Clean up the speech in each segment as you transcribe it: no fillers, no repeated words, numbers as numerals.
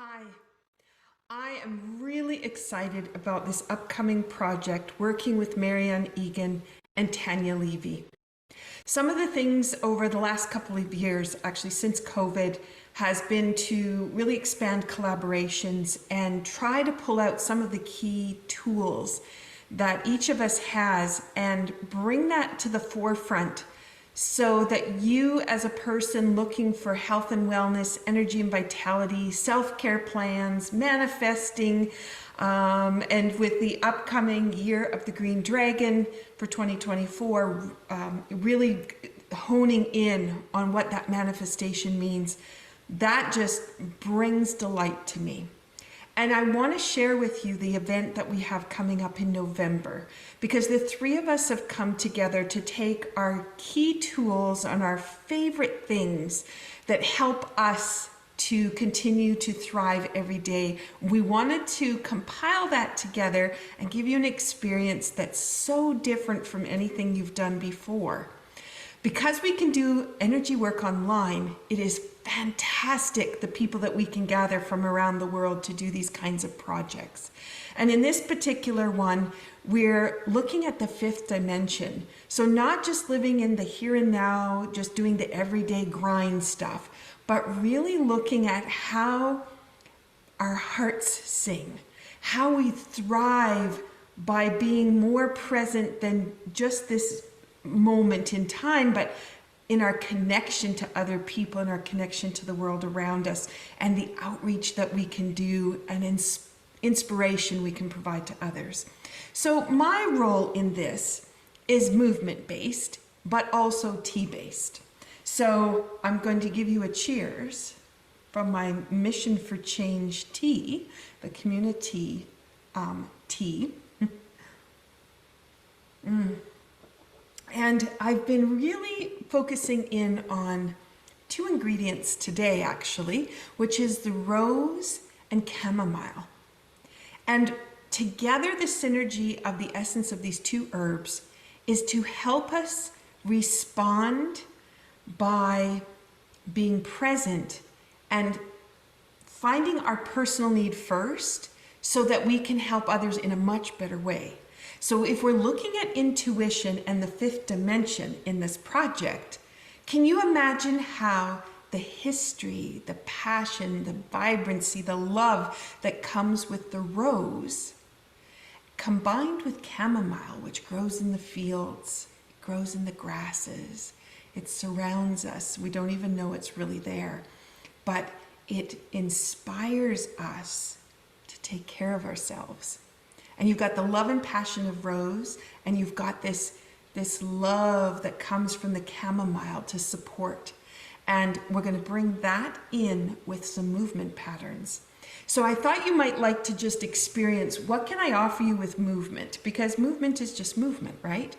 Hi, I am really excited about this upcoming project working with Marianne Egan and Tanya Levy. Some of the things over the last couple of years, actually since COVID, has been to really expand collaborations and try to pull out some of the key tools that each of us has and bring that to the forefront so that you, as a person looking for health and wellness, energy and vitality, self-care plans, manifesting, and with the upcoming year of the Green Dragon for 2024, really honing in on what that manifestation means, that just brings delight to me. And I want to share with you the event that we have coming up in November, because the three of us have come together to take our key tools and our favorite things that help us to continue to thrive every day. We wanted to compile that together and give you an experience that's so different from anything you've done before. Because we can do energy work online, it is fantastic the people that we can gather from around the world to do these kinds of projects. And in this particular one, we're looking at the fifth dimension. So not just living in the here and now, just doing the everyday grind stuff, but really looking at how our hearts sing, how we thrive by being more present than just this moment in time, but in our connection to other people and our connection to the world around us, and the outreach that we can do and inspiration we can provide to others. So my role in this is movement-based, but also tea-based. So I'm going to give you a cheers from my Mission for Change tea, the community tea. And I've been really focusing in on two ingredients today, actually, which is the rose and chamomile. And together, the synergy of the essence of these two herbs is to help us respond by being present and finding our personal need first so that we can help others in a much better way. So if we're looking at intuition and the fifth dimension in this project, can you imagine how the history, the passion, the vibrancy, the love that comes with the rose, combined with chamomile, which grows in the fields, it grows in the grasses, it surrounds us, we don't even know it's really there, but it inspires us to take care of ourselves. And you've got the love and passion of rose, and you've got this love that comes from the chamomile to support. And we're going to bring that in with some movement patterns. So I thought you might like to just experience, what can I offer you with movement? Because movement is just movement, right?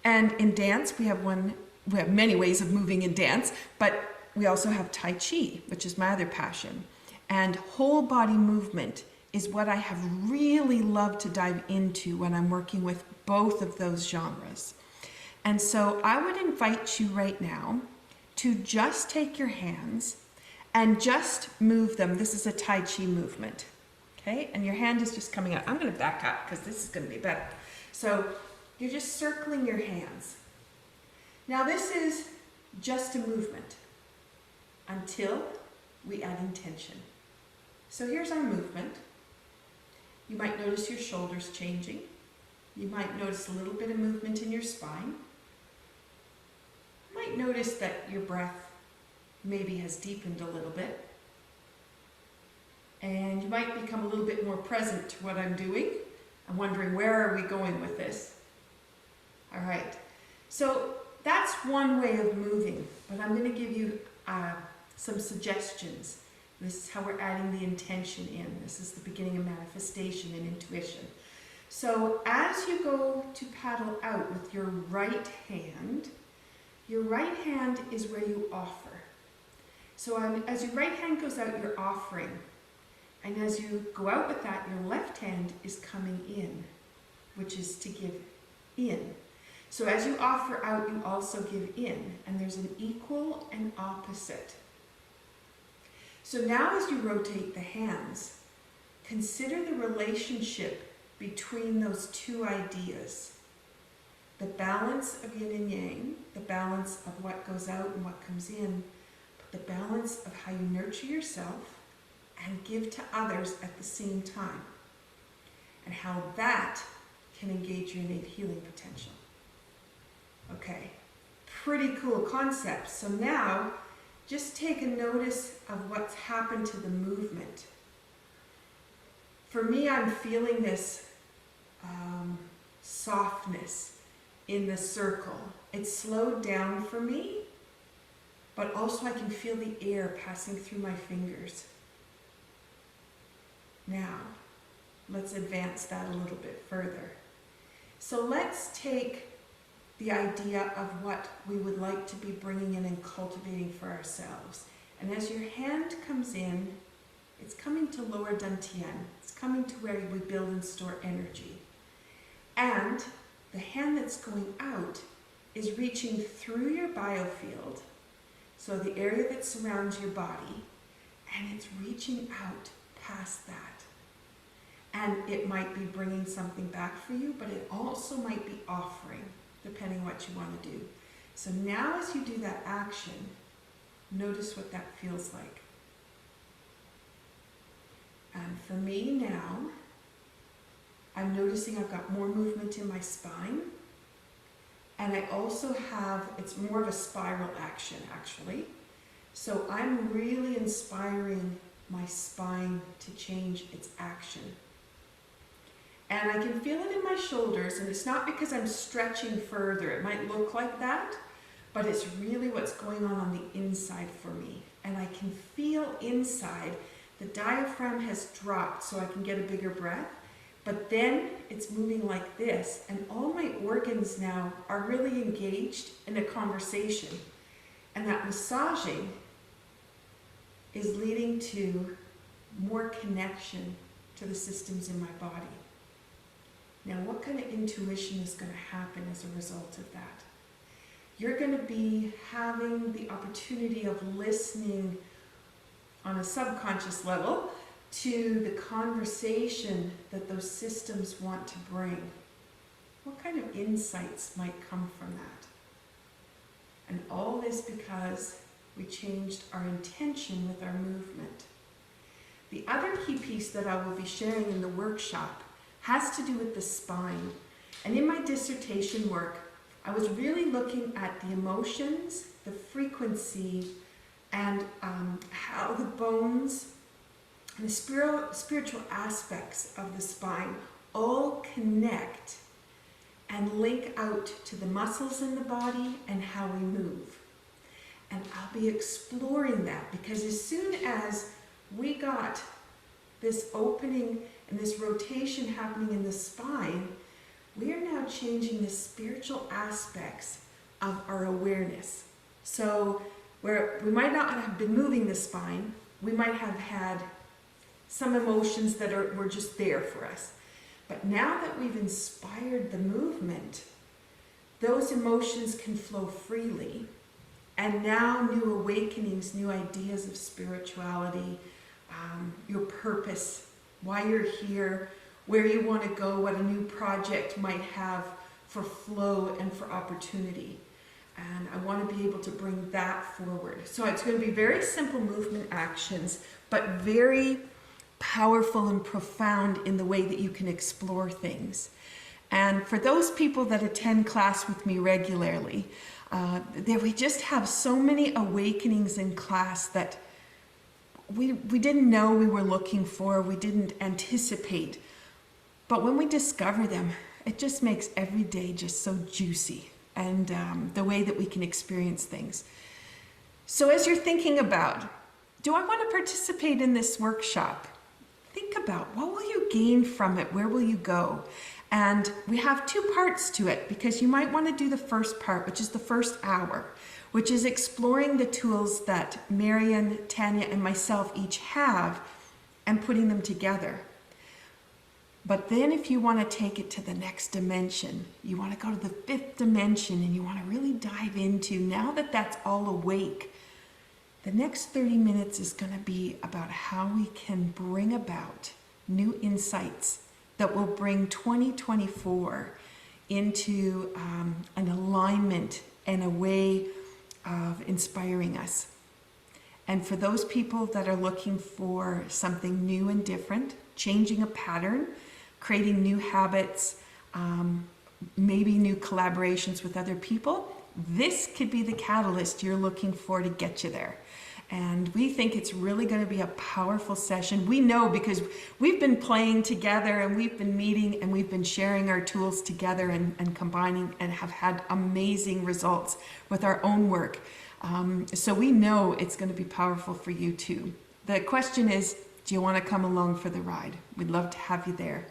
And in dance, we have many ways of moving in dance, but we also have Tai Chi, which is my other passion. And whole body movement is what I have really loved to dive into when I'm working with both of those genres. And so I would invite you right now to just take your hands and just move them. This is a Tai Chi movement, okay? And your hand is just coming out. I'm gonna back up because this is gonna be better. So you're just circling your hands. Now this is just a movement until we add intention. So here's our movement. You might notice your shoulders changing. You might notice a little bit of movement in your spine. You might notice that your breath maybe has deepened a little bit. And you might become a little bit more present to what I'm doing. I'm wondering, where are we going with this? All right, so that's one way of moving, but I'm going to give you some suggestions. This is how we're adding the intention in. This is the beginning of manifestation and intuition. So as you go to paddle out with your right hand is where you offer. So as your right hand goes out, you're offering. And as you go out with that, your left hand is coming in, which is to give in. So as you offer out, you also give in. And there's an equal and opposite. So now as you rotate the hands, consider the relationship between those two ideas. The balance of yin and yang, the balance of what goes out and what comes in, but the balance of how you nurture yourself and give to others at the same time, and how that can engage your innate healing potential. Okay, pretty cool concept. So now, just take a notice of what's happened to the movement. For me, I'm feeling this softness in the circle. It's slowed down for me, but also I can feel the air passing through my fingers. Now, let's advance that a little bit further. So let's take the idea of what we would like to be bringing in and cultivating for ourselves. And as your hand comes in, it's coming to lower dantian. It's coming to where we build and store energy. And the hand that's going out is reaching through your biofield, so the area that surrounds your body, and it's reaching out past that. And it might be bringing something back for you, but it also might be offering, depending what you want to do. So now as you do that action, notice what that feels like. And for me now, I'm noticing I've got more movement in my spine. And I also have, it's more of a spiral action actually. So I'm really inspiring my spine to change its action. And I can feel it in my shoulders, and it's not because I'm stretching further. It might look like that, but it's really what's going on the inside for me. And I can feel inside, the diaphragm has dropped so I can get a bigger breath, but then it's moving like this, and all my organs now are really engaged in a conversation. And that massaging is leading to more connection to the systems in my body. Now, what kind of intuition is going to happen as a result of that? You're going to be having the opportunity of listening on a subconscious level to the conversation that those systems want to bring. What kind of insights might come from that? And all this because we changed our intention with our movement. The other key piece that I will be sharing in the workshop has to do with the spine. And in my dissertation work, I was really looking at the emotions, the frequency, and how the bones and the spiritual aspects of the spine all connect and link out to the muscles in the body and how we move. And I'll be exploring that, because as soon as we got this opening and this rotation happening in the spine, we are now changing the spiritual aspects of our awareness. So where we might not have been moving the spine, we might have had some emotions that were just there for us. But now that we've inspired the movement, those emotions can flow freely. And now new awakenings, new ideas of spirituality, your purpose, why you're here, where you want to go, what a new project might have for flow and for opportunity. And I want to be able to bring that forward. So it's going to be very simple movement actions, but very powerful and profound in the way that you can explore things. And for those people that attend class with me regularly, we just have so many awakenings in class that we didn't know we were looking for, we didn't anticipate. But when we discover them, it just makes every day just so juicy, and the way that we can experience things. So as you're thinking about, do I want to participate in this workshop? Think about, what will you gain from it? Where will you go? And we have two parts to it, because you might want to do the first part, which is the first hour, which is exploring the tools that Marian, Tanya, and myself each have and putting them together. But then if you want to take it to the next dimension, you want to go to the fifth dimension, and you want to really dive into, now that that's all awake, The next 30 minutes is going to be about how we can bring about new insights that will bring 2024 into an alignment and a way of inspiring us. And for those people that are looking for something new and different, changing a pattern, creating new habits, maybe new collaborations with other people, this could be the catalyst you're looking for to get you there. And we think it's really going to be a powerful session. We know because we've been playing together and we've been meeting and we've been sharing our tools together and combining and have had amazing results with our own work. So we know it's going to be powerful for you too. The question is, do you want to come along for the ride? We'd love to have you there.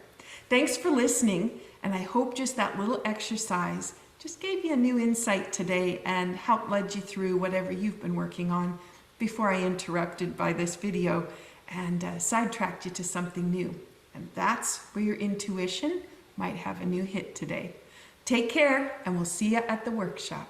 Thanks for listening. And I hope just that little exercise just gave you a new insight today and helped lead you through whatever you've been working on before I interrupted by this video and sidetracked you to something new. And that's where your intuition might have a new hit today. Take care, and we'll see you at the workshop.